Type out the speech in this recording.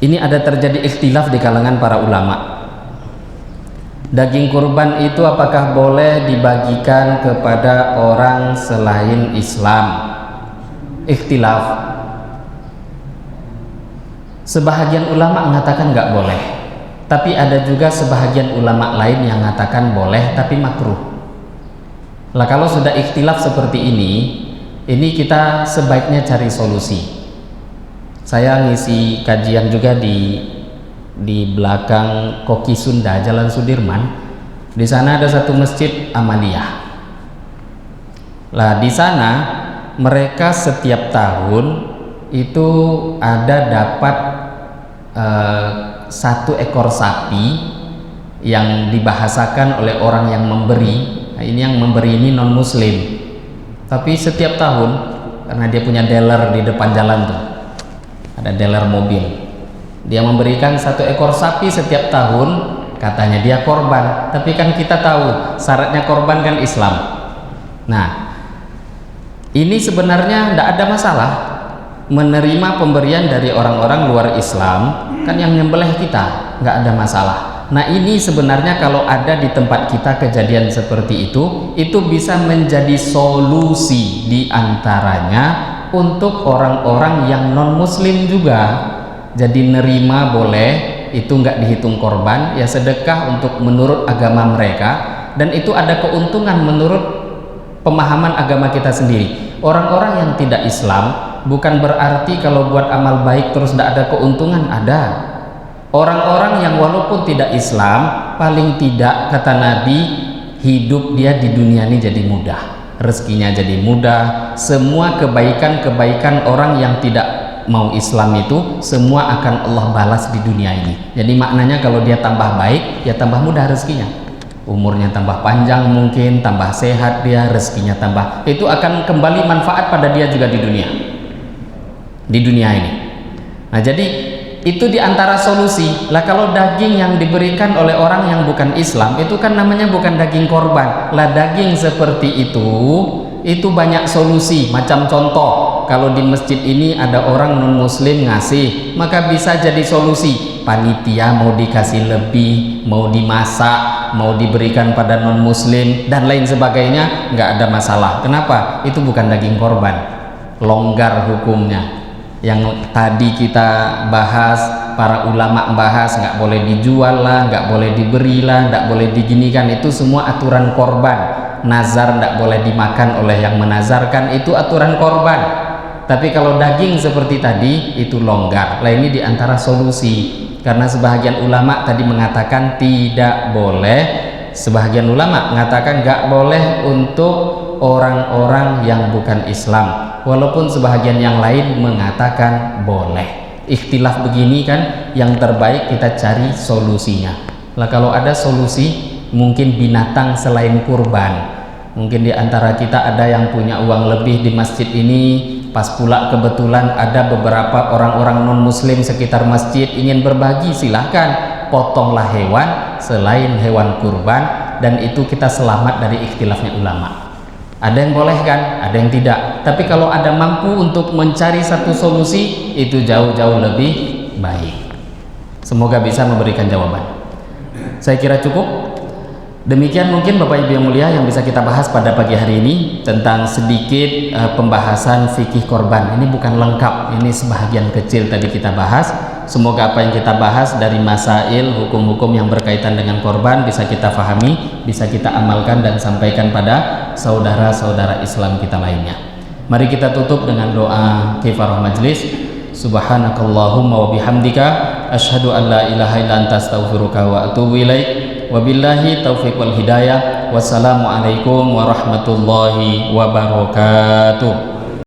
ini ada terjadi ikhtilaf di kalangan para ulama. Daging kurban itu apakah boleh dibagikan kepada orang selain Islam? Ikhtilaf. Sebahagian ulama mengatakan nggak boleh, tapi ada juga sebahagian ulama lain yang mengatakan boleh tapi makruh. Lah kalau sudah ikhtilaf seperti ini kita sebaiknya cari solusi. Saya ngisi kajian juga di belakang Koki Sunda, Jalan Sudirman. Di sana ada satu masjid Amaliyah. Lah di sana mereka setiap tahun itu ada dapat 1 ekor sapi yang dibahasakan oleh orang yang memberi. Nah, ini yang memberi ini non muslim, tapi setiap tahun karena dia punya dealer di depan jalan tuh, ada dealer mobil, dia memberikan 1 ekor sapi setiap tahun. Katanya dia korban, tapi kan kita tahu syaratnya korban kan Islam. Nah, ini sebenarnya tidak ada masalah menerima pemberian dari orang-orang luar Islam, kan yang nyembelih kita, nggak ada masalah. Nah ini sebenarnya kalau ada di tempat kita kejadian seperti itu bisa menjadi solusi diantaranya untuk orang-orang yang non muslim juga. Jadi nerima boleh, itu nggak dihitung korban, ya sedekah untuk menurut agama mereka, dan itu ada keuntungan menurut pemahaman agama kita sendiri. Orang-orang yang tidak Islam bukan berarti kalau buat amal baik terus tidak ada keuntungan, ada. Orang-orang yang walaupun tidak Islam, paling tidak kata Nabi, hidup dia di dunia ini jadi mudah, rezekinya jadi mudah. Semua kebaikan-kebaikan orang yang tidak mau Islam itu semua akan Allah balas di dunia ini. Jadi maknanya kalau dia tambah baik, ya tambah mudah rezekinya, umurnya tambah panjang, mungkin tambah sehat dia, rezekinya tambah, itu akan kembali manfaat pada dia juga di dunia ini. Nah jadi itu diantara solusi. Lah kalau daging yang diberikan oleh orang yang bukan Islam itu kan namanya bukan daging korban. Lah daging seperti itu banyak solusi. Macam contoh, kalau di masjid ini ada orang non muslim ngasih, maka bisa jadi solusi. Panitia mau dikasih lebih, mau dimasak, mau diberikan pada non muslim dan lain sebagainya, nggak ada masalah. Kenapa? Itu bukan daging korban, longgar hukumnya. Yang tadi kita bahas, para ulama bahas nggak boleh dijual lah, nggak boleh diberi lah, nggak boleh diginikan, itu semua aturan korban. Nazar nggak boleh dimakan oleh yang menazarkan, itu aturan korban. Tapi kalau daging seperti tadi itu longgar. Lah ini diantara solusi, karena sebahagian ulama tadi mengatakan tidak boleh, sebahagian ulama mengatakan nggak boleh untuk orang-orang yang bukan Islam, walaupun sebahagian yang lain mengatakan boleh. Ikhtilaf begini kan, yang terbaik kita cari solusinya. Lah kalau ada solusi, mungkin binatang selain kurban. Mungkin di antara kita ada yang punya uang lebih di masjid ini, pas pula kebetulan ada beberapa orang-orang non muslim sekitar masjid ingin berbagi, silahkan potonglah hewan selain hewan kurban, dan itu kita selamat dari ikhtilafnya ulama. Ada yang boleh kan, ada yang tidak. Tapi kalau ada mampu untuk mencari satu solusi, itu jauh-jauh lebih baik. Semoga bisa memberikan jawaban. Saya kira cukup. Demikian mungkin Bapak Ibu yang mulia yang bisa kita bahas pada pagi hari ini tentang sedikit pembahasan fikih korban. Ini bukan lengkap, ini sebahagian kecil tadi kita bahas. Semoga apa yang kita bahas dari masail hukum-hukum yang berkaitan dengan korban bisa kita fahami, bisa kita amalkan dan sampaikan pada saudara-saudara Islam kita lainnya. Mari kita tutup dengan doa kifarah majlis. Subhanakallahumma wa bihamdika asyhadu an la ilaha illa anta astaghfiruka wa atubu ilaik. Wabillahi taufiq wal hidayah. Wassalamualaikum warahmatullahi wabarakatuh.